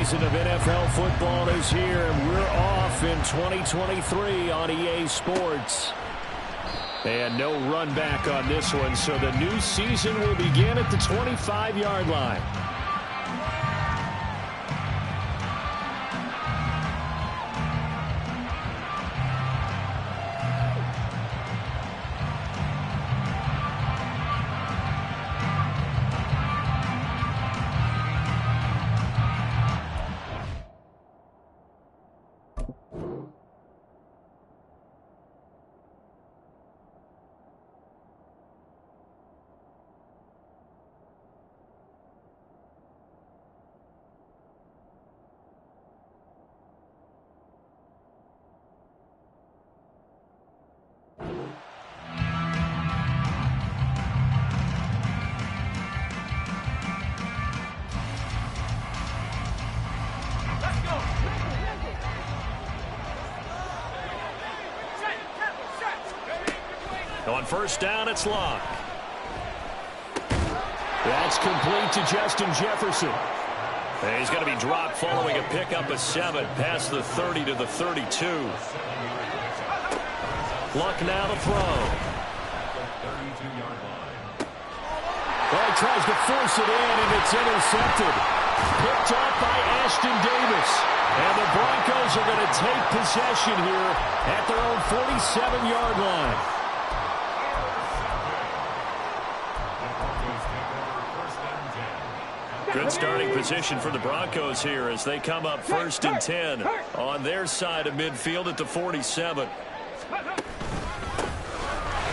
season of NFL football is here, and we're off in 2023 on EA Sports. And no run back on this one, so the new season will begin at the 25-yard line. On first down, it's Locke. That's complete to Justin Jefferson. And he's going to be dropped following a pickup of 7 past the 30 to the 32. Luck now to throw. Well, he tries to force it in, and it's intercepted. Picked up by Ashton Davis. And the Broncos are going to take possession here at their own 47-yard line. Good starting position for the Broncos here as they come up 1st and 10 on their side of midfield at the 47.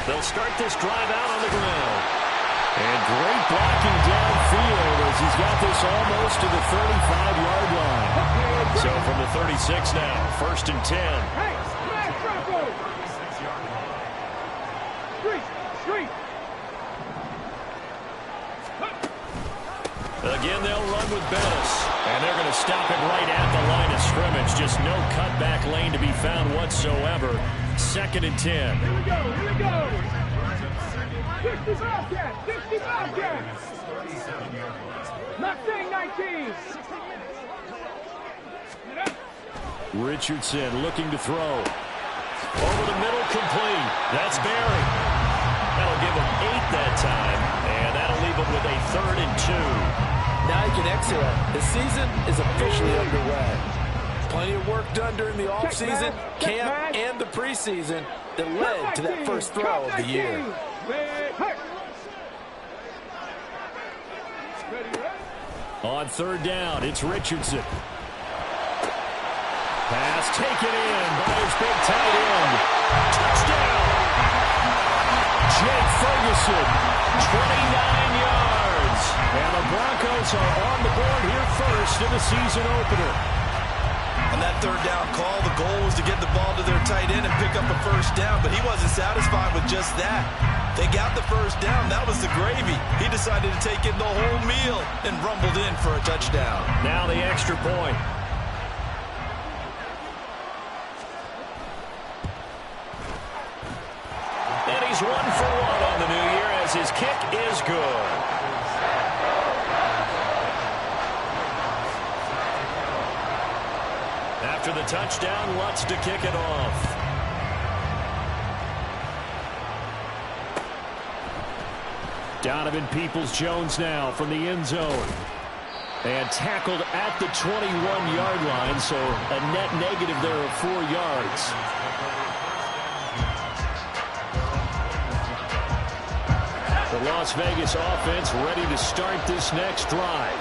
They'll start this drive out on the ground. And great blocking downfield as he's got this almost to the 35-yard line. So from the 36 now, 1st and 10. Again, they'll run with Bettis. And they're going to stop it right at the line of scrimmage. Just no cutback lane to be found whatsoever. 2nd and 10. Here we go, here we go. 65 cat, 65 cat. Not saying 19. Richardson looking to throw. Over the middle, complete. That's Barry. That'll give him 8 that time. And that'll leave him with a 3rd and 2. Now you can exhale. The season is officially underway. Plenty of work done during the offseason, camp, and the preseason that led to that first throw of the year. On 3rd down, it's Richardson. Pass taken in by his big tight end. Touchdown! Jake Ferguson, 29 yards. And the Broncos are on the board here first in the season opener. On that 3rd down call, the goal was to get the ball to their tight end and pick up a first down, but he wasn't satisfied with just that. They got the first down. That was the gravy. He decided to take in the whole meal and rumbled in for a touchdown. Now the extra point. And he's 1 for 1 on the new year as his kick is good. After the touchdown, Lutz to kick it off. Donovan Peoples-Jones now from the end zone. And tackled at the 21-yard line, so a net negative there of 4 yards. The Las Vegas offense ready to start this next drive.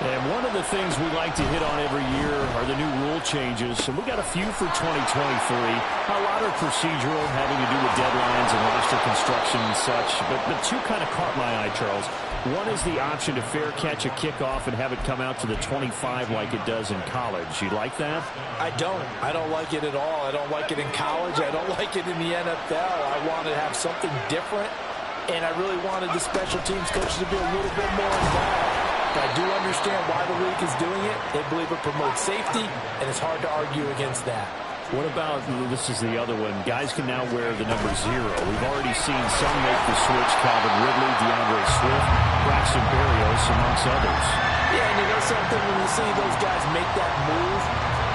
And one of the things we like to hit on every year are the new rule changes. And we got a few for 2023. A lot are procedural, having to do with deadlines and roster construction and such. But the 2 kind of caught my eye, Charles. One is the option to fair catch a kickoff and have it come out to the 25 like it does in college. You like that? I don't. I don't like it at all. I don't like it in college. I don't like it in the NFL. I want to have something different. And I really wanted the special teams coaches to be a little bit more involved. I do understand why the league is doing it. They believe it promotes safety, and it's hard to argue against that. What about, this is the other one, guys can now wear the number 0. We've already seen some make the switch, Calvin Ridley, DeAndre Swift, Braxton Berrios, amongst others. Yeah, and you know something? When you see those guys make that move,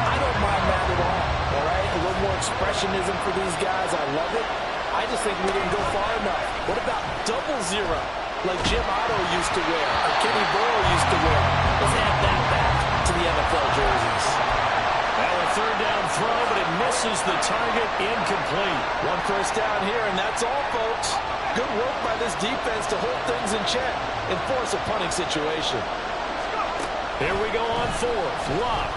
I don't mind that at all right? A little more expressionism for these guys. I love it. I just think we didn't go far enough. What about double zero, like Jim Otto used to wear, or Kenny Burrow used to wear? Let's add that back to the NFL jerseys. Now a third down throw, but it misses the target, incomplete. One first down here, and that's all, folks. Good work by this defense to hold things in check and force a punting situation. Here we go on fourth. Luck.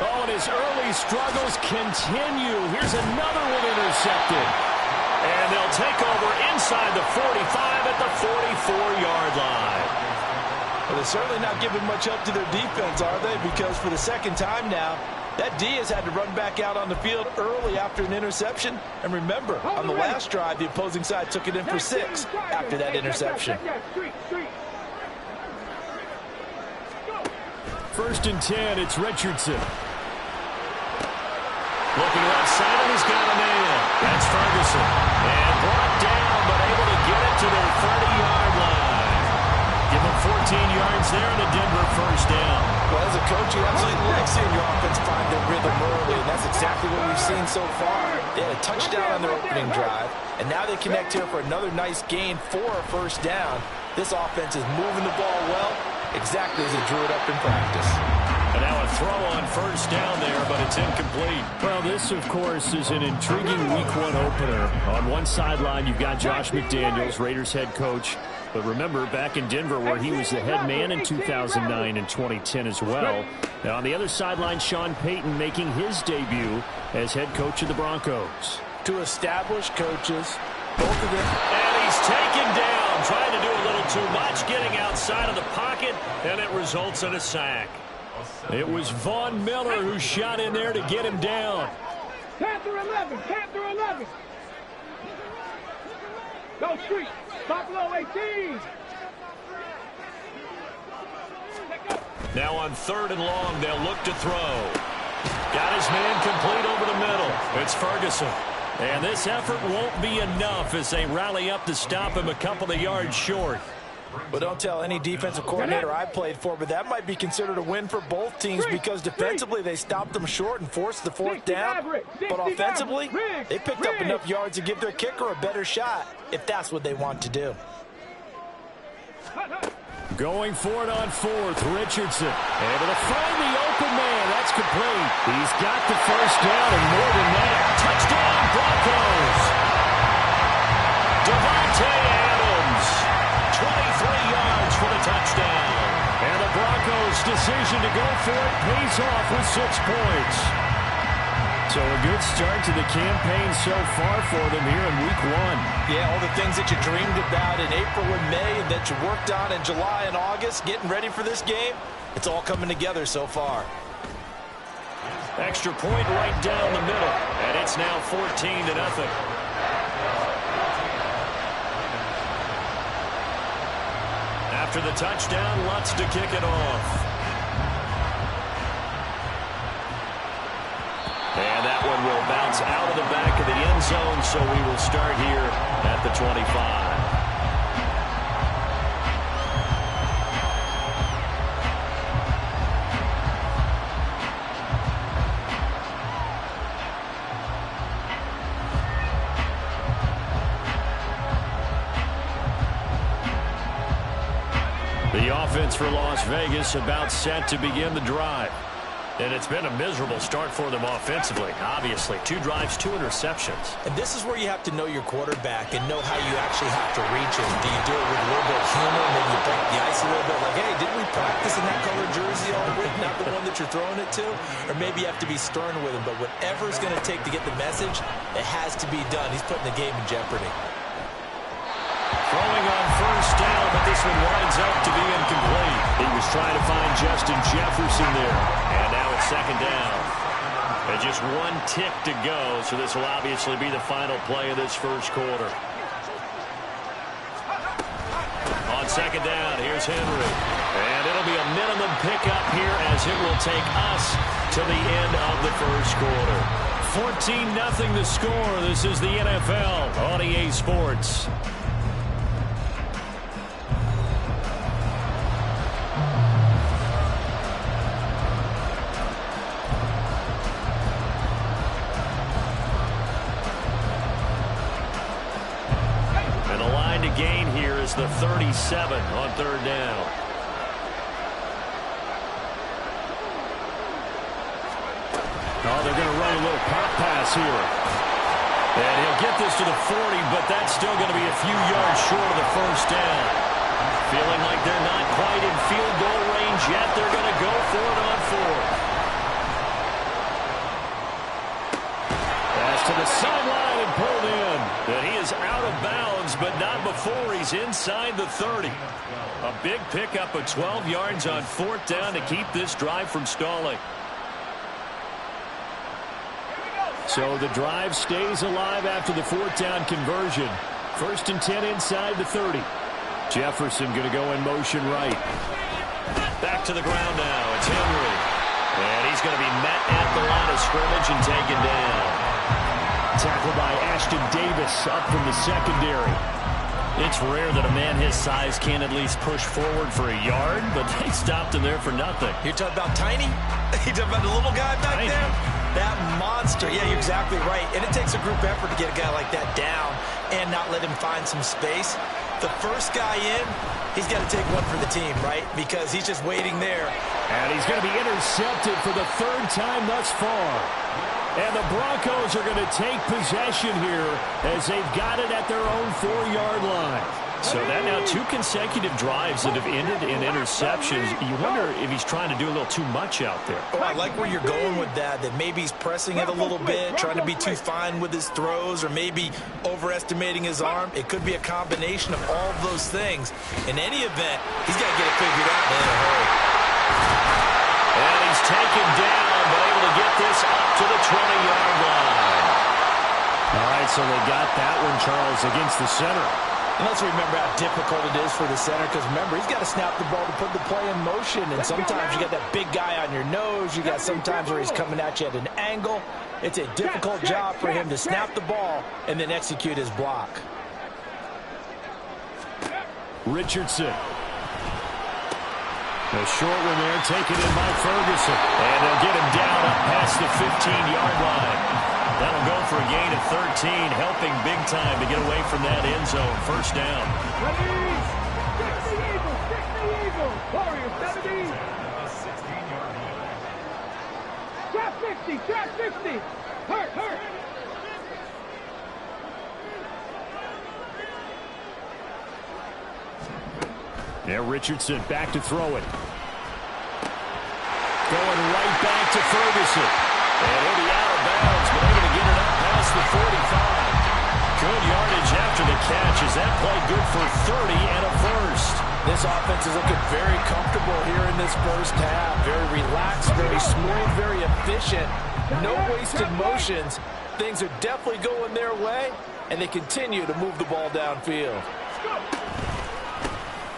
Oh, and his early struggles continue. Here's another one intercepted. And they'll take over inside the 45 at the 44-yard line. Well, they're certainly not giving much help to their defense, are they? Because for the second time now, that D has had to run back out on the field early after an interception. And remember, on the last drive, the opposing side took it in for 6 after that interception. First and 10, it's Richardson. Looking left side, and he's got a man. That's Ferguson. And brought down, but able to get it to their 30-yard line. Give him 14 yards there and a Denver first down. Well, as a coach, you absolutely like seeing your offense find their rhythm early, and that's exactly what we've seen so far. They had a touchdown on their opening drive, and now they connect here for another nice gain for a first down. This offense is moving the ball well, exactly as they drew it up in practice. And now a throw on first down there, but it's incomplete. Well, this, of course, is an intriguing Week 1 opener. On one sideline, you've got Josh McDaniels, Raiders head coach. But remember, back in Denver, where he was the head man in 2009 and 2010 as well. And on the other sideline, Sean Payton making his debut as head coach of the Broncos. Two established coaches, both of them. And he's taken down, trying to do a little too much, getting outside of the pocket, and it results in a sack. It was Von Miller who shot in there to get him down. Panther 11, Panther 11. Go street, Buffalo 18. Now on third and long, they'll look to throw. Got his man complete over the middle. It's Ferguson. And this effort won't be enough as they rally up to stop him a couple of yards short. But don't tell any defensive coordinator I played for, but that might be considered a win for both teams because defensively they stopped them short and forced the fourth down. But offensively, they picked up enough yards to give their kicker a better shot if that's what they want to do. Going for it on fourth, Richardson. Able to find the open man. That's complete. He's got the first down and more than that. Touchdown, Broncos. Devontae Adams. 23 yards for the touchdown. And the Broncos' decision to go for it pays off with 6 points. So a good start to the campaign so far for them here in Week 1. Yeah, all the things that you dreamed about in April and May and that you worked on in July and August, getting ready for this game, it's all coming together so far. Extra point right down the middle, and it's now 14-0. After the touchdown, Lutz to kick it off. And that one will bounce out of the back of the end zone, so we will start here at the 25. The offense for Las Vegas about set to begin the drive. And it's been a miserable start for them offensively, obviously. 2 drives, 2 interceptions. And this is where you have to know your quarterback and know how you actually have to reach him. Do you do it with a little bit of humor? Maybe you break the ice a little bit. Like, hey, didn't we practice in that color jersey all week? Not the one that you're throwing it to? Or maybe you have to be stern with him. But whatever it's going to take to get the message, it has to be done. He's putting the game in jeopardy. Throwing on first down, but this one winds up to be incomplete. He was trying to find Justin Jefferson there. And now it's second down. And just 1 tick to go, so this will obviously be the final play of this first quarter. On second down, here's Henry. And it'll be a minimum pickup here as it will take us to the end of the first quarter. 14-0 the score. This is the NFL on EA Sports. is the 37 on third down. Oh, they're going to run a little pop pass here. And he'll get this to the 40, but that's still going to be a few yards short of the first down. Feeling like they're not quite in field goal range yet. They're going to go for it on fourth. Pass to the sideline and pulled in. And he is out of bounds, but not before he's inside the 30. A big pickup of 12 yards on fourth down to keep this drive from stalling. So the drive stays alive after the fourth down conversion. 1st and 10 inside the 30. Jefferson going to go in motion right. Back to the ground now. It's Henry. And he's going to be met at the line of scrimmage and taken down. Tackled by Ashton Davis up from the secondary. It's rare that a man his size can at least push forward for a yard, but they stopped him there for nothing. You're talking about tiny? You're talking about the little guy back there? That monster. Yeah, you're exactly right. And it takes a group effort to get a guy like that down and not let him find some space. The first guy in, he's got to take one for the team, right? Because he's just waiting there. And he's going to be intercepted for the 3rd time thus far. And the Broncos are going to take possession here as they've got it at their own 4-yard line. So that now 2 consecutive drives that have ended in interceptions. You wonder if he's trying to do a little too much out there. Oh, I like where you're going with that maybe he's pressing it a little bit, trying to be too fine with his throws, or maybe overestimating his arm. It could be a combination of all of those things. In any event, he's got to get it figured out in a hurry. And he's taken down, but able to get this up to the 20-yard line. All right, so they got that one, Charles, against the center. And let's remember how difficult it is for the center, because remember, he's got to snap the ball to put the play in motion, and sometimes you got that big guy on your nose. You got sometimes where he's coming at you at an angle. It's a difficult job for him to snap the ball and then execute his block. Richardson. A short one there, taken in by Ferguson. And they'll get him down up past the 15-yard line. That'll go for a gain of 13, helping big time to get away from that end zone. First down. Stick the Eagle. Warriors 70. Trap 60. Hurt. Yeah, Richardson back to throw it. Going right back to Ferguson. And he'll be out of bounds, but able to get it up past the 45. Good yardage after the catch. Is that play good for 30 and a first? This offense is looking very comfortable here in this first half. Very relaxed, very smooth, very efficient. No wasted motions. Things are definitely going their way, and they continue to move the ball downfield.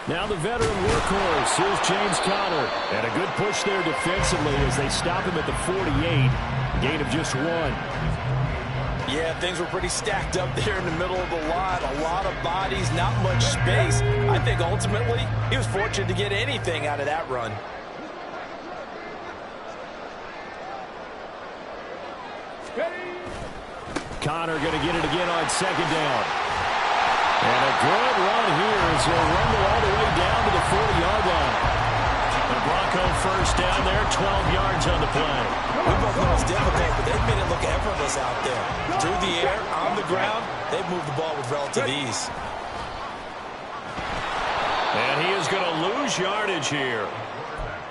Now the veteran workhorse. Here's James Conner. And a good push there defensively as they stop him at the 48. Gain of just 1. Yeah, things were pretty stacked up there in the middle of the line. A lot of bodies, not much space. I think ultimately he was fortunate to get anything out of that run. Conner going to get it again on 2nd down. And a good run here as he'll rumble all the way down to the 40-yard line. The Bronco first down there, 12 yards on the play. We both know it's difficult, but they've made it look effortless out there. Through the air, on the ground, they've moved the ball with relative ease. And he is going to lose yardage here.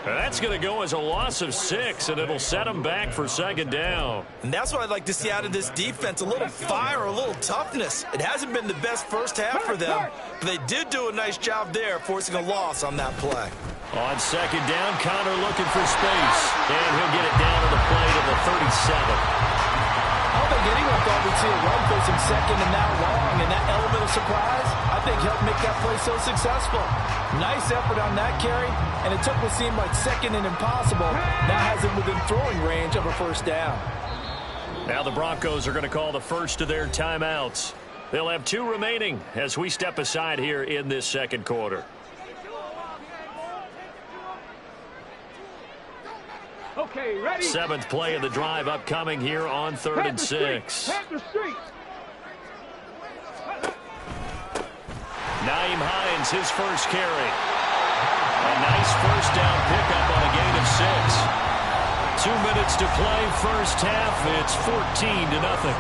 That's going to go as a loss of 6, and it'll set him back for 2nd down. And that's what I'd like to see out of this defense, a little fire, a little toughness. It hasn't been the best first half for them, but they did do a nice job there, forcing a loss on that play. On 2nd down, Conner looking for space, and he'll get it down to the play to the 37. I don't think anyone thought we'd see a run facing second and that long, and that element of surprise, I think, helped make that play so successful. Nice effort on that carry, and it took what seemed like second and impossible. Now has it within throwing range of a first down. Now the Broncos are going to call the first of their timeouts. They'll have 2 remaining as we step aside here in this 2nd quarter. Okay, ready? 7th play of the drive upcoming here on 3rd and 6. Nyheim Hines, his first carry. A nice first down pickup on a gain of 6. 2 minutes to play, first half. It's 14-0.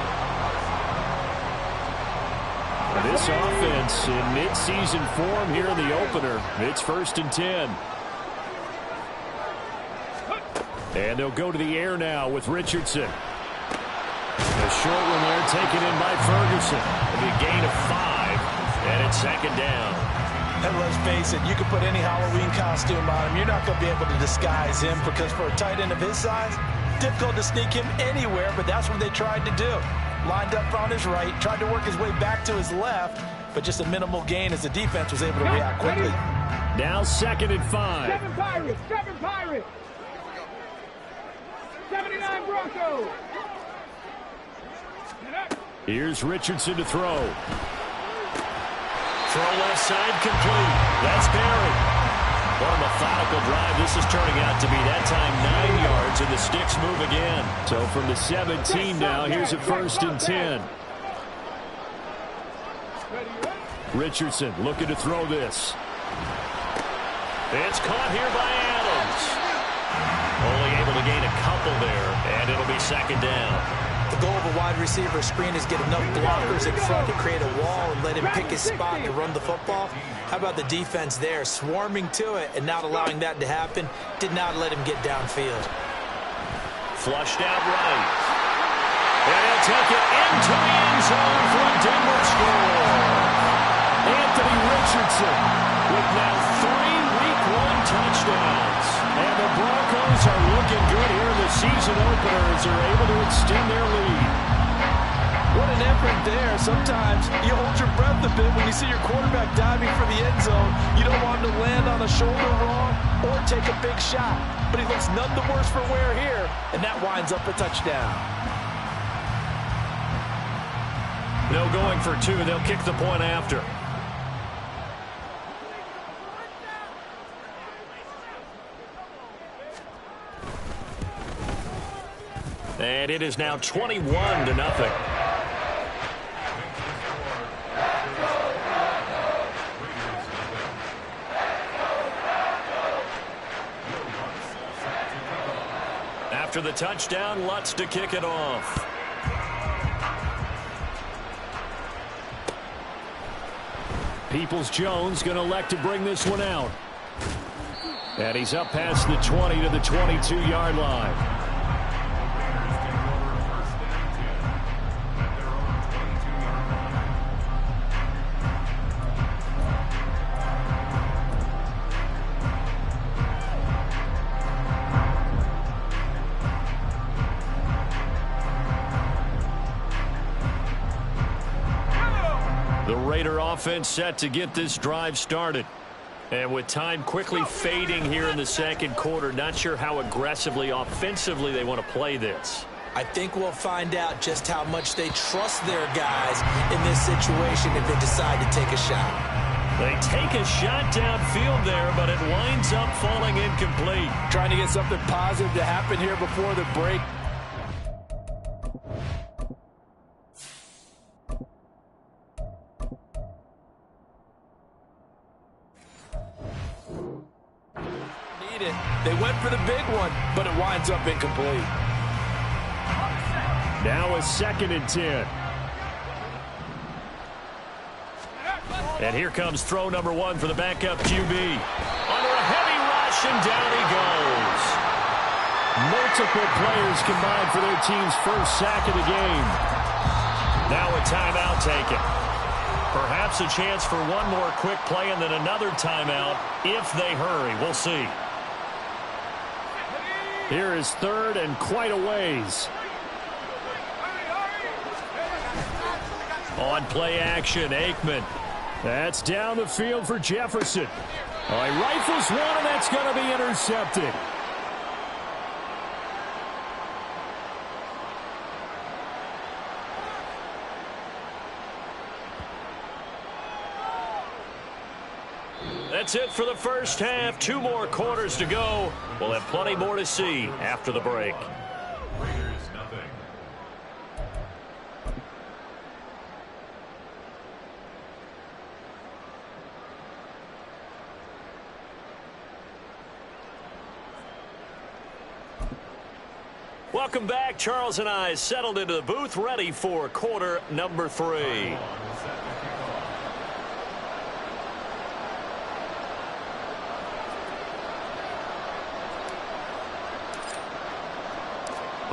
This offense in mid-season form here in the opener. It's 1st and 10. And they'll go to the air now with Richardson. A short one there taken in by Ferguson. It'll be a gain of 5, and it's 2nd down. And let's face it, you can put any Halloween costume on him. You're not going to be able to disguise him because for a tight end of his size, difficult to sneak him anywhere, but that's what they tried to do. Lined up on his right, tried to work his way back to his left, but just a minimal gain as the defense was able to react quickly. Now 2nd and 5. 7 Pirates, 7 Pirates. 79 Broncos. Here's Richardson to throw. Throw left side complete. That's Barry. What a methodical drive this is turning out to be. That time 9 yards, and the sticks move again. So from the 17 now, here's a 1st and 10. Richardson looking to throw this. It's caught here by Adams. Only able to gain a couple there, and it'll be 2nd down. The goal of a wide receiver screen is get enough blockers in front to create a wall and let him pick his spot to run the football. How about the defense there, swarming to it and not allowing that to happen? Did not let him get downfield. Flushed out right. And he'll take it into the end zone for a Denver score. Anthony Richardson with now 3 Week 1 touchdowns. And the Broncos are looking good here in the season opener as they're able to extend their lead. What an effort there. Sometimes you hold your breath a bit when you see your quarterback diving for the end zone. You don't want him to land on a shoulder wrong or take a big shot. But he looks none the worse for wear here, and that winds up a touchdown. They'll going for 2. They'll kick the point after. And it is now 21-0. After the touchdown, Lutz to kick it off. Peoples-Jones going to elect to bring this one out. And he's up past the 20 to the 22-yard line. The Raider offense set to get this drive started. And with time quickly fading here in the 2nd quarter, not sure how aggressively, offensively they want to play this. I think we'll find out just how much they trust their guys in this situation if they decide to take a shot. They take a shot downfield there, but it winds up falling incomplete. Trying to get something positive to happen here before the break. They went for the big one, but it winds up incomplete. Now a 2nd and 10. And here comes throw number 1 for the backup QB. Under a heavy rush, and down he goes. Multiple players combined for their team's first sack of the game. Now a timeout taken. Perhaps a chance for one more quick play and then another timeout if they hurry. We'll see. Here is 3rd and quite a ways. On play action, Aikman. That's down the field for Jefferson. He rifles one, and that's going to be intercepted. That's it for the first half. 2 more quarters to go. We'll have plenty more to see after the break. welcome back. Charles and I settled into the booth, ready for quarter number 3.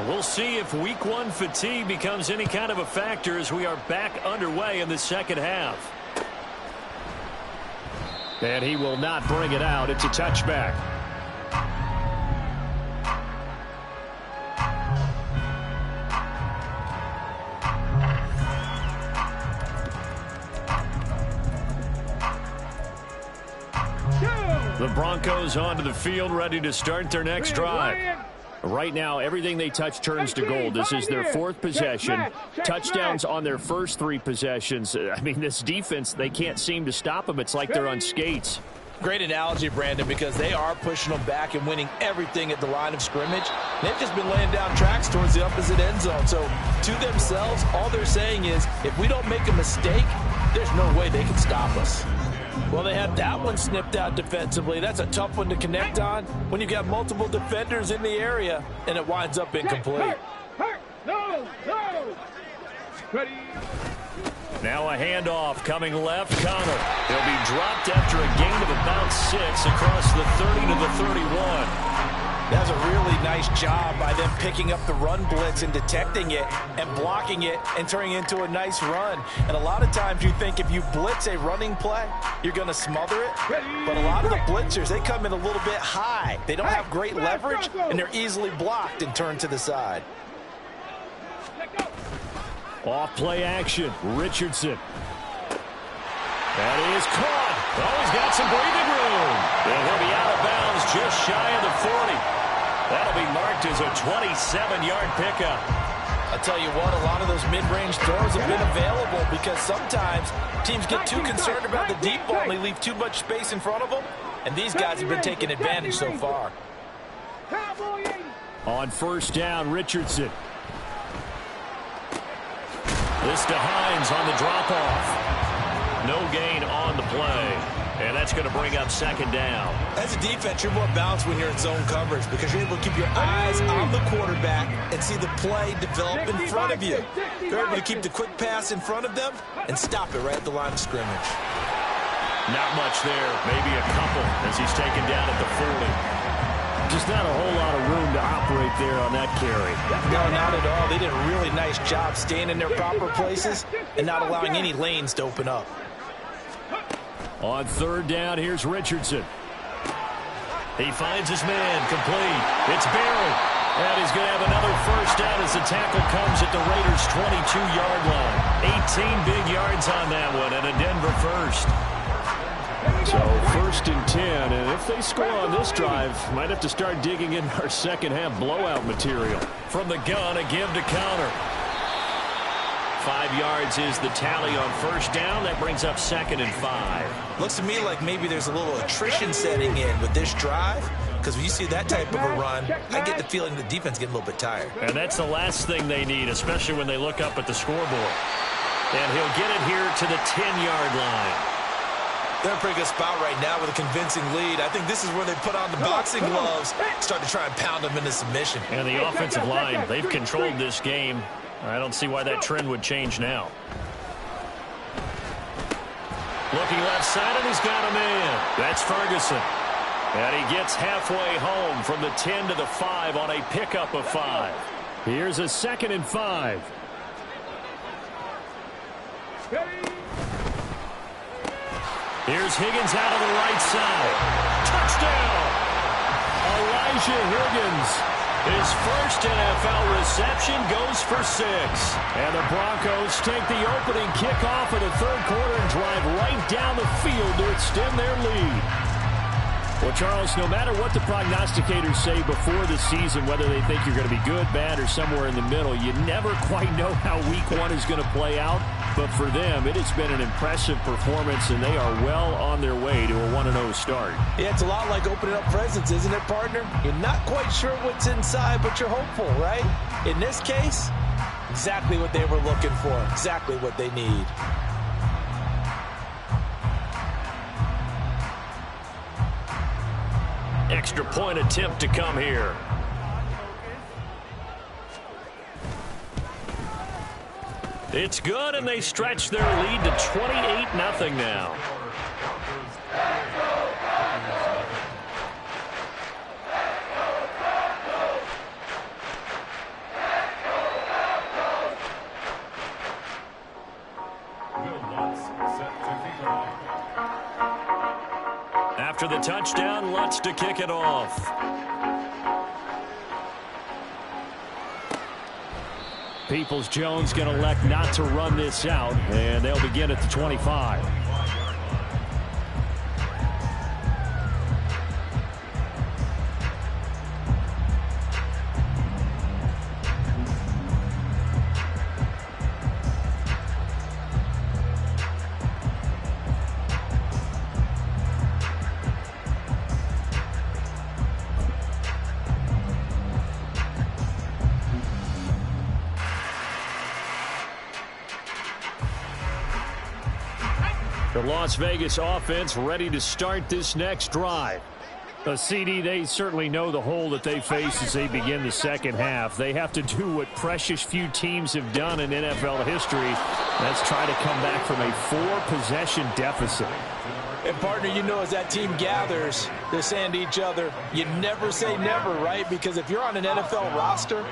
We'll see if week 1 fatigue becomes any kind of a factor as we are back underway in the second half. And he will not bring it out. It's a touchback. The Broncos onto the field, ready to start their next drive. Right now, everything they touch turns to gold. This is their 4th possession. Touchdowns on their first 3 possessions. I mean, this defense, they can't seem to stop them. It's like they're on skates. Great analogy, Brandon, because they are pushing them back and winning everything at the line of scrimmage. They've just been laying down tracks towards the opposite end zone. So, to themselves, all they're saying is, if we don't make a mistake, there's no way they can stop us. Well, they had that one snipped out defensively. That's a tough one to connect on when you've got multiple defenders in the area, and it winds up incomplete. No. Ready. Now a handoff coming left. Connor. He'll be dropped after a gain of about 6 across the 30 to the 31. That was a really nice job by them picking up the run blitz and detecting it and blocking it and turning it into a nice run. And a lot of times you think if you blitz a running play, you're going to smother it. But a lot of the blitzers, they come in a little bit high. They don't have great leverage, and they're easily blocked and turned to the side. Off play action. Richardson. That is caught. Oh, he's got some breathing room. And he'll be out of bounds just shy of the 40. That'll be marked as a 27-yard pickup. I'll tell you what, a lot of those mid-range throws have been available because sometimes teams get too concerned about the deep ball and they leave too much space in front of them. And these guys have been taking advantage so far. On first down, Richardson. This to Hines on the drop-off. No gain on the play. And that's going to bring up second down. As a defense, you're more balanced when you're in zone coverage because you're able to keep your eyes on the quarterback and see the play develop in front of you. You're able to keep the quick pass in front of them and stop it right at the line of scrimmage. Not much there. Maybe a couple as he's taken down at the 40. Just not a whole lot of room to operate there on that carry. No, not at all. They did a really nice job staying in their proper places and not allowing any lanes to open up. On third down, here's Richardson. He finds his man, complete. It's Barry. And he's going to have another first down as the tackle comes at the Raiders' 22-yard line. 18 big yards on that one and a Denver first. So first and 10, and if they score on this drive, might have to start digging in our second half blowout material. From the gun, a give to Connor. 5 yards is the tally on first down. That brings up second and 5. Looks to me like maybe there's a little attrition setting in with this drive, because when you see that type of a run, I get the feeling the defense getting a little bit tired. And that's the last thing they need, especially when they look up at the scoreboard. And he'll get it here to the 10-yard line. They're in a pretty good spot right now with a convincing lead. I think this is where they put on the boxing gloves, start to try and pound them into submission. And the offensive line, they've controlled this game. I don't see why that trend would change now. Looking left side, and he's got him in. That's Ferguson. And he gets halfway home from the 10 to the 5 on a pickup of 5. Here's a second and 5. Here's Higgins out of the right side. Touchdown! Elijah Higgins. His first NFL reception goes for 6. And the Broncos take the opening kickoff of the third quarter and drive right down the field to extend their lead. Well, Charles, no matter what the prognosticators say before the season, whether they think you're going to be good, bad, or somewhere in the middle, you never quite know how week 1 is going to play out. But for them, it has been an impressive performance, and they are well on their way to a 1-0 start. Yeah, it's a lot like opening up presents, isn't it, partner? You're not quite sure what's inside, but you're hopeful, right? In this case, exactly what they were looking for, exactly what they need. Extra point attempt to come here. It's good, and they stretch their lead to 28-0 now. After the touchdown, Lutz to kick it off. Peoples-Jones going to elect not to run this out, and they'll begin at the 25. The Las Vegas offense ready to start this next drive. The CD, they certainly know the hole that they face as they begin the second half. They have to do what precious few teams have done in NFL history. Let's try to come back from a 4-possession deficit. And, partner, you know, as that team gathers, they're saying to each other, you never say never, right? Because if you're on an NFL roster,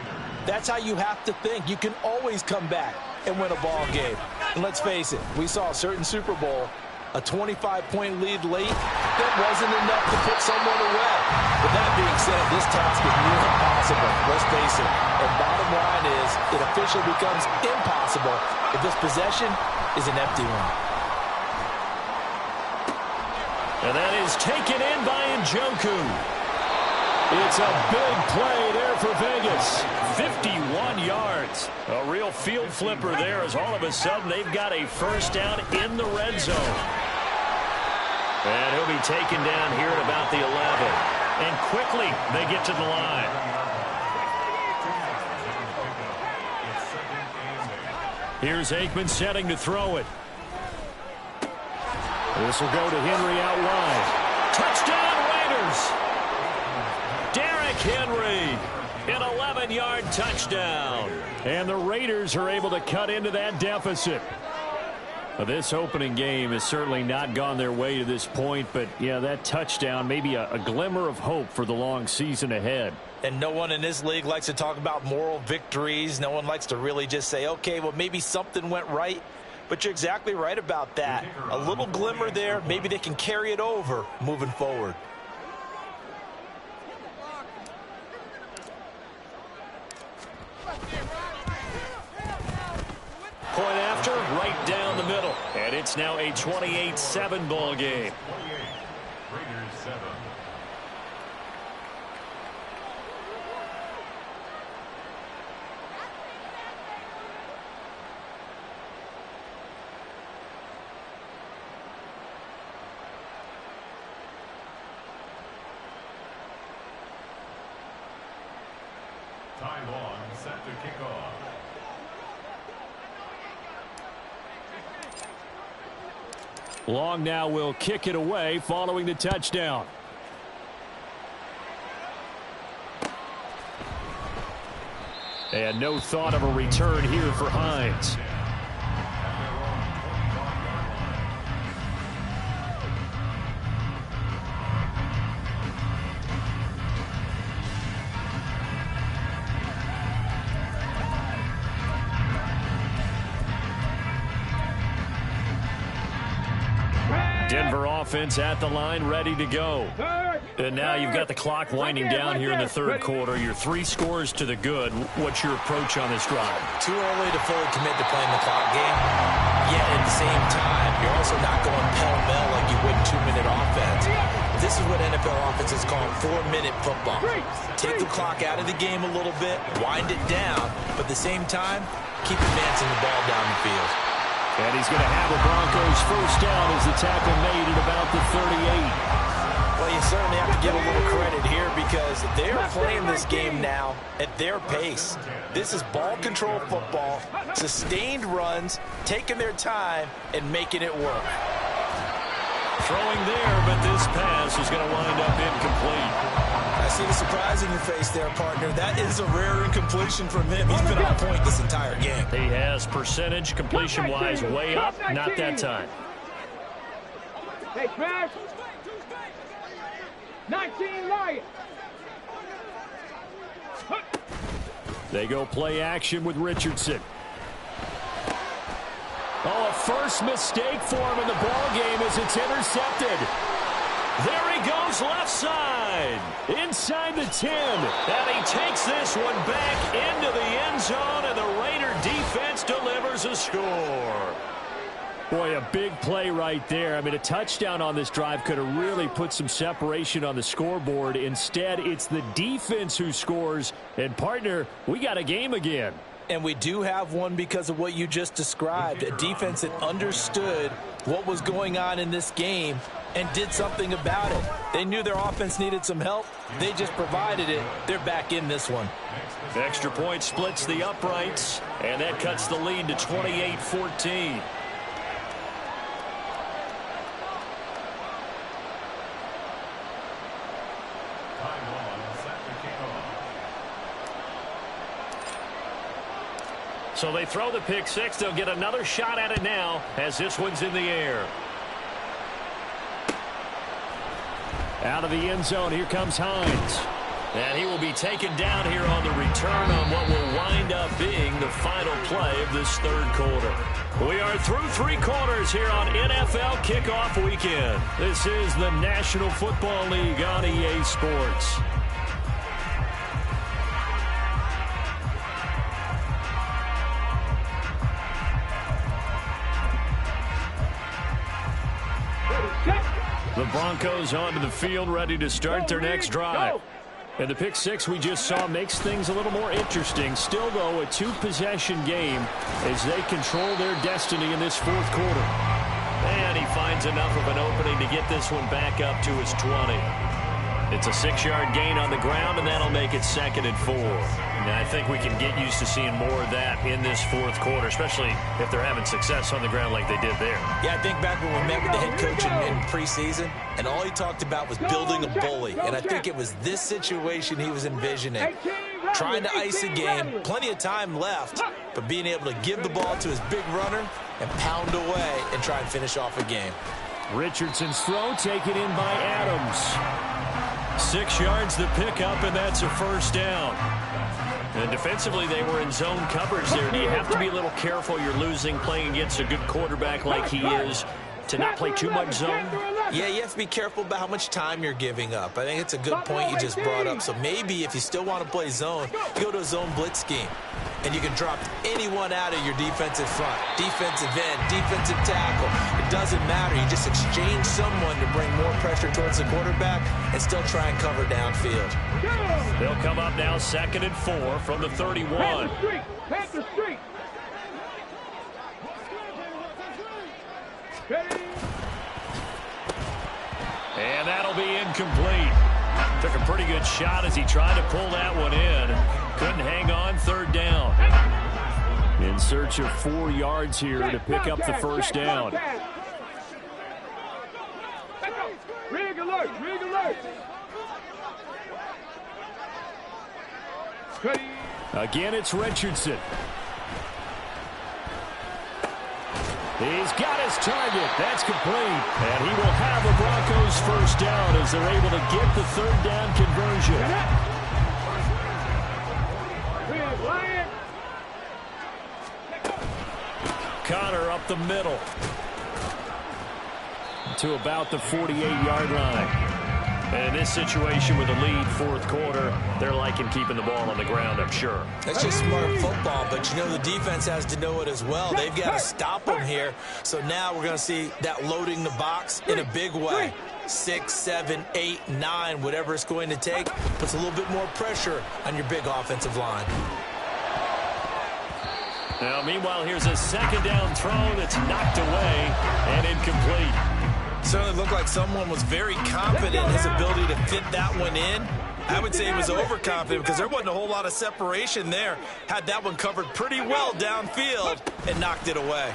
that's how you have to think. You can always come back and win a ball game. And let's face it, we saw a certain Super Bowl, a 25-point lead late. That wasn't enough to put someone away. With that being said, this task is nearly impossible. Let's face it. And bottom line is, it officially becomes impossible if this possession is an empty one. And that is taken in by Njoku. It's a big play there for Vegas. 51 yards. A real field flipper there as all of a sudden they've got a first down in the red zone. And he'll be taken down here at about the 11. And quickly they get to the line. Here's Aikman setting to throw it. This will go to Henry out wide. Touchdown Raiders! Derrick Henry, an 11-yard touchdown. And the Raiders are able to cut into that deficit. This opening game has certainly not gone their way to this point, but, yeah, that touchdown, maybe a glimmer of hope for the long season ahead. And no one in this league likes to talk about moral victories. No one likes to really just say, okay, well, maybe something went right. But you're exactly right about that. A little glimmer there. Maybe they can carry it over moving forward. Point after, right down the middle. And it's now a 28-7 ball game. Raiders 7. Time on, set to kick off. Long now will kick it away following the touchdown. And no thought of a return here for Hines. Denver offense at the line, ready to go. And now you've got the clock winding down here in the third quarter. You're 3 scores to the good. What's your approach on this drive? Too early to fully commit to playing the clock game. Yet at the same time, you're also not going pell-mell like you would 2-minute offense. This is what NFL offenses call 4-minute football. Take the clock out of the game a little bit, wind it down, but at the same time, keep advancing the ball down the field. And he's going to have a Broncos first down as the tackle made at about the 38. Well, you certainly have to give a little credit here because they're playing this game now at their pace. This is ball control football, sustained runs, taking their time, and making it work. Throwing there, but this pass is going to wind up incomplete. I see the surprise in your face there, partner. That is a rare incompletion from him. He's been on point this entire game. He has percentage completion-wise way up. Not that time. Hey, Crash. 19 Lions. They go play action with Richardson. Oh, a first mistake for him in the ball game as it's intercepted. There he goes left side. Inside the 10. And he takes this one back into the end zone, and the Raider defense delivers a score. Boy, a big play right there. I mean, a touchdown on this drive could have really put some separation on the scoreboard. Instead, it's the defense who scores. And, partner, we got a game again. And we do have one because of what you just described. A defense that understood what was going on in this game and did something about it. They knew their offense needed some help. They just provided it. They're back in this one. Extra point splits the uprights, and that cuts the lead to 28-14. So they throw the pick six. They'll get another shot at it now as this one's in the air. Out of the end zone, here comes Hines. And he will be taken down here on the return on what will wind up being the final play of this third quarter. We are through three quarters here on NFL Kickoff Weekend. This is the National Football League on EA Sports. The Broncos onto the field, ready to start their next drive. And the pick six we just saw makes things a little more interesting. Still, though, a two-possession game as they control their destiny in this fourth quarter. And he finds enough of an opening to get this one back up to his 20. It's a 6-yard gain on the ground, and that'll make it 2nd and 4. Now, I think we can get used to seeing more of that in this fourth quarter, especially if they're having success on the ground like they did there. Yeah, I think back when we met with the head coach in preseason, and all he talked about was building a bully. And I think it was this situation he was envisioning. Trying to ice a game, plenty of time left, but being able to give the ball to his big runner and pound away and try and finish off a game. Richardson's throw taken in by Adams. 6 yards the pickup, and that's a first down. And defensively, they were in zone coverage there. Do you have to be a little careful? You're losing playing against a good quarterback like he is to not play too much zone? Yeah, you have to be careful about how much time you're giving up. I think it's a good point you just brought up. So maybe if you still want to play zone, you go to a zone blitz scheme. And you can drop anyone out of your defensive front, defensive end, defensive tackle. It doesn't matter. You just exchange someone to bring more pressure towards the quarterback and still try and cover downfield. They'll come up now 2nd and 4 from the 31. Panther Street. And that'll be incomplete. Took a pretty good shot as he tried to pull that one in. Couldn't hang on, 3rd down. In search of 4 yards here to pick up the first down. Rig alert, rig alert. Again, it's Richardson. He's got his target. That's complete. And he will have the Broncos first down as they're able to get the 3rd down conversion. Connor up the middle to about the 48-yard line. And in this situation with a lead, fourth quarter, they're liking keeping the ball on the ground, I'm sure. That's just smart football, but you know the defense has to know it as well. They've got to stop them here. So now we're going to see that loading the box in a big way. 6, 7, 8, 9, whatever it's going to take, puts a little bit more pressure on your big offensive line. Now, meanwhile, here's a 2nd down throw that's knocked away and incomplete. Certainly looked like someone was very confident in his ability to fit that one in. I would say he was overconfident because there wasn't a whole lot of separation there. Had that one covered pretty well downfield and knocked it away.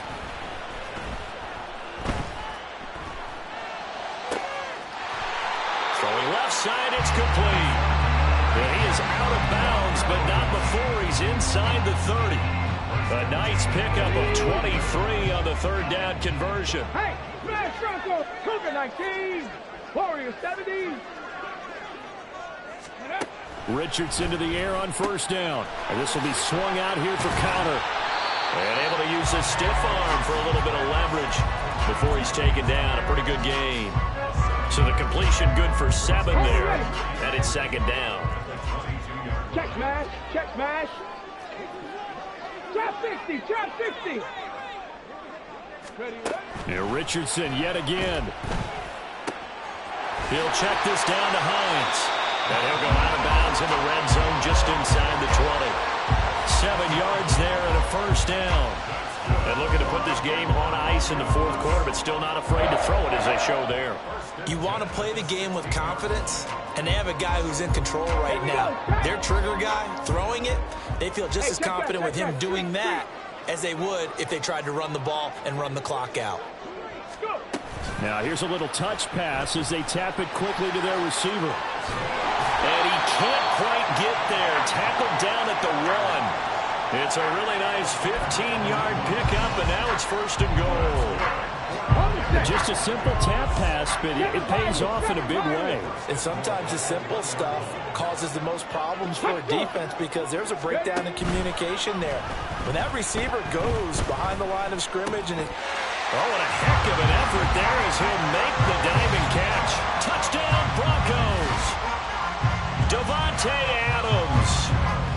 Throwing left side, it's complete. And he is out of bounds, but not before he's inside the 30. A nice pickup of 23 on the third down conversion. Hey, smash Bronco, Cougar 19, Warrior 70. Richardson to the air on first down. And this will be swung out here for counter. And able to use his stiff arm for a little bit of leverage before he's taken down. A pretty good gain. So the completion good for 7 there. And it's second down. Check smash, check smash. Trap 60, trap 60. Now Richardson yet again. He'll check this down to Hines. And he'll go out of bounds in the red zone just inside the 20. 7 yards there and a first down. And looking to put this game on ice in the fourth quarter, but still not afraid to throw it as they show there. You want to play the game with confidence, and they have a guy who's in control right now. Their trigger guy, throwing it, they feel just as confident with him doing that as they would if they tried to run the ball and run the clock out. Now here's a little touch pass as they tap it quickly to their receiver. And he can't quite get there. Tackled down at the 1. It's a really nice 15-yard pickup, and now it's first and goal. Just a simple tap pass, but it pays off in a big way. And sometimes the simple stuff causes the most problems for a defense because there's a breakdown in communication there. When that receiver goes behind the line of scrimmage and oh, and a heck of an effort there as he'll make the diving catch. Touchdown, Broncos. Davante Adams.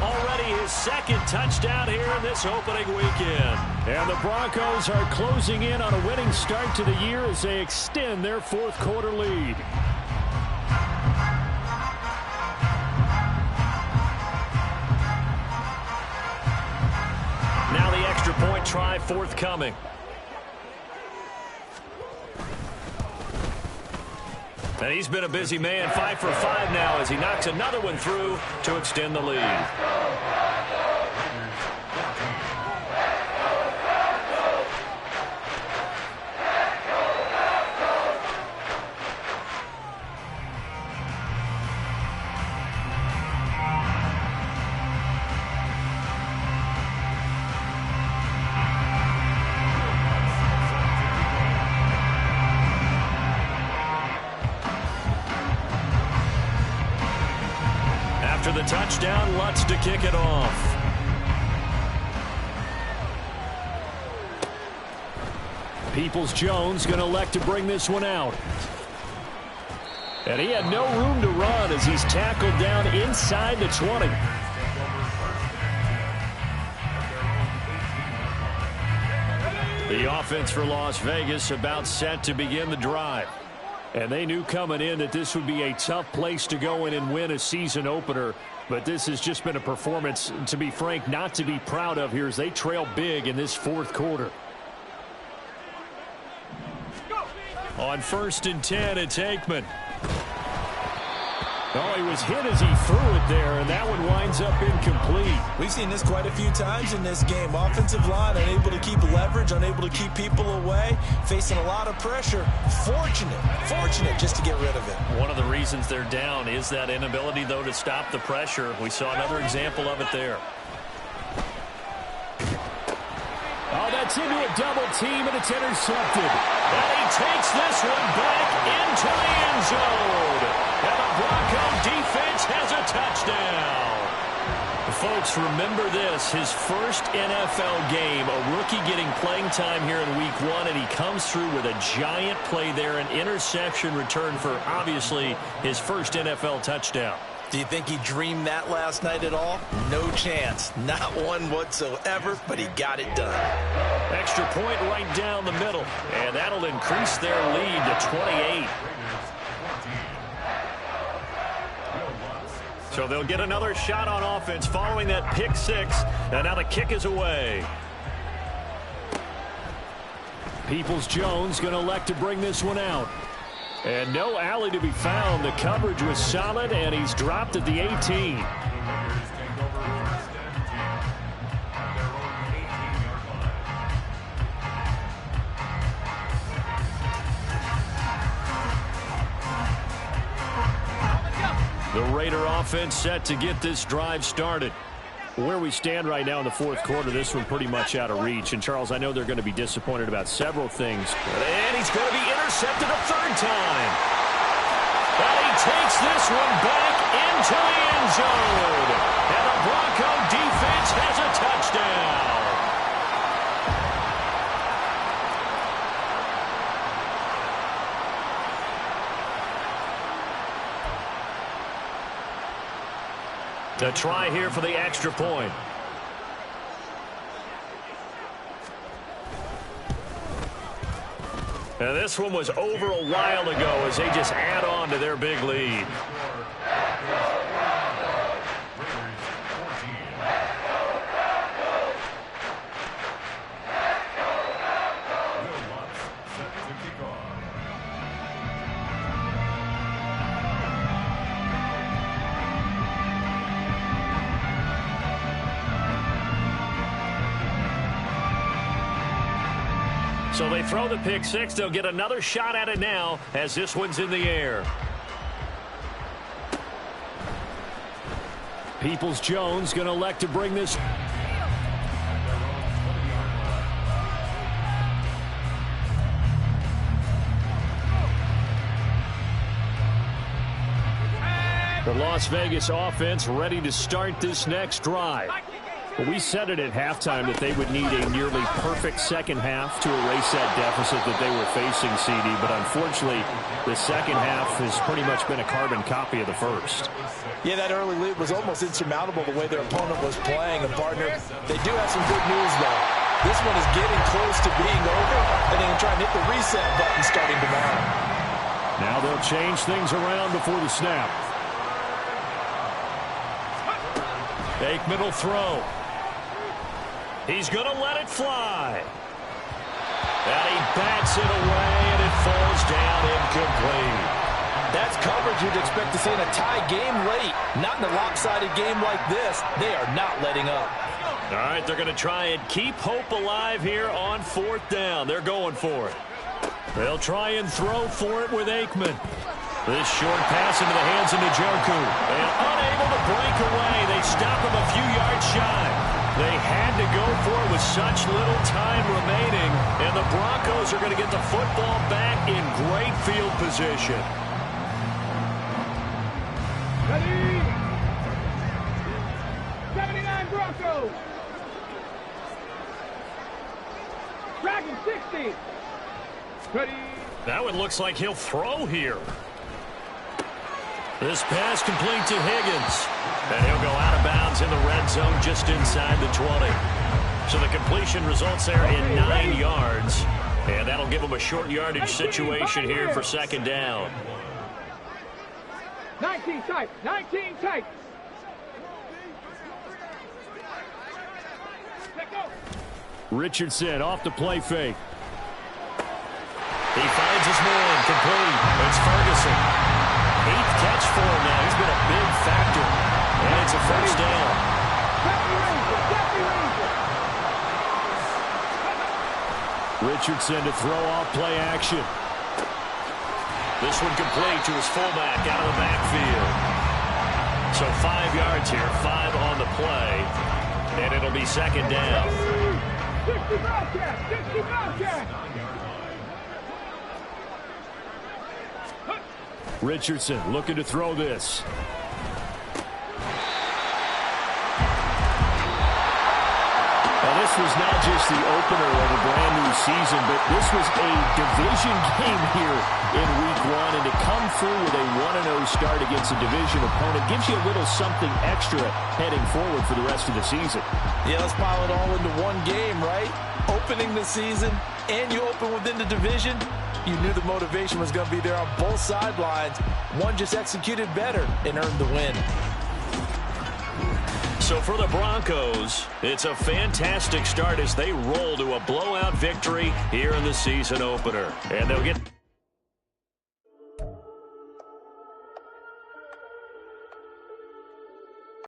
Already his second touchdown here in this opening weekend. And the Broncos are closing in on a winning start to the year as they extend their fourth quarter lead. Now the extra point try forthcoming. And he's been a busy man, 5 for 5 now as he knocks another one through to extend the lead. After the touchdown, Lutz to kick it off. Peoples-Jones going to elect to bring this one out. And he had no room to run as he's tackled down inside the 20. The offense for Las Vegas about set to begin the drive. And they knew coming in that this would be a tough place to go in and win a season opener. But this has just been a performance, to be frank, not to be proud of here as they trail big in this fourth quarter. On 1st and 10, it's Aikman. Oh, he was hit as he threw it there, and that one winds up incomplete. We've seen this quite a few times in this game. Offensive line unable to keep leverage, unable to keep people away, facing a lot of pressure. Fortunate just to get rid of it. One of the reasons they're down is that inability, though, to stop the pressure. We saw another example of it there. Oh, that's into a double team, and it's intercepted. And he takes this one back into the end zone. And the Bronco defense has a touchdown. Folks, remember this, his first NFL game, a rookie getting playing time here in week 1, and he comes through with a giant play there, an interception return for, obviously, his first NFL touchdown. Do you think he dreamed that last night at all? No chance. Not one whatsoever, but he got it done. Extra point right down the middle, and that'll increase their lead to 28. So they'll get another shot on offense following that pick 6, and now the kick is away. Peoples-Jones going to elect to bring this one out. And no alley to be found. The coverage was solid, and he's dropped at the 18. The Raider offense set to get this drive started. Where we stand right now in the fourth quarter, this one pretty much out of reach. And, Charles, I know they're going to be disappointed about several things. And he's going to be intercepted a third time. And he takes this one back into the end zone. And the Bronco defense has a touchdown. To try here for the extra point. And this one was over a while ago as they just add on to their big lead. So they throw the pick six. They'll get another shot at it now as this one's in the air. Peoples-Jones going to elect to bring this. The Las Vegas offense ready to start this next drive. We said it at halftime that they would need a nearly perfect second half to erase that deficit that they were facing, CD. But unfortunately, the second half has pretty much been a carbon copy of the first. Yeah, that early lead was almost insurmountable the way their opponent was playing. And, partner, they do have some good news, though. This one is getting close to being over, and they can try and hit the reset button starting tomorrow. Now they'll change things around before the snap. Aikman will throw. He's going to let it fly. And he bats it away, and it falls down incomplete. That's coverage you'd expect to see in a tie game late. Not in a lopsided game like this. They are not letting up. All right, they're going to try and keep hope alive here on fourth down. They're going for it. They'll try and throw for it with Aikman. This short pass into the hands of Njoku. And unable to break away. They stop him a few yards shy. They had to go for it with such little time remaining. And the Broncos are going to get the football back in great field position. Ready? 79 Broncos. Dragon 60. Ready? That one looks like he'll throw here. This pass complete to Higgins. And he'll go out of bounds in the red zone just inside the 20. So the completion results there in 9 yards. And that'll give them a short yardage situation here for second down. 19 tight. 19 tight. Richardson off the play fake. He finds his man complete. It's Ferguson. 8th catch for him now. He's been a big factor. And it's a first down. Richardson to throw off play action. This one complete to his fullback out of the backfield. So 5 yards here, 5 on the play. And it'll be second down. 60 Bobcat! 60 Bobcat! Richardson looking to throw this. Now, this was not just the opener of a brand new season, but this was a division game here in week 1. And to come through with a 1-0 start against a division opponent gives you a little something extra heading forward for the rest of the season. Yeah, let's pile it all into one game, right? Opening the season, and you open within the division. You knew the motivation was going to be there on both sidelines. One just executed better and earned the win. So for the Broncos, it's a fantastic start as they roll to a blowout victory here in the season opener. And they'll get...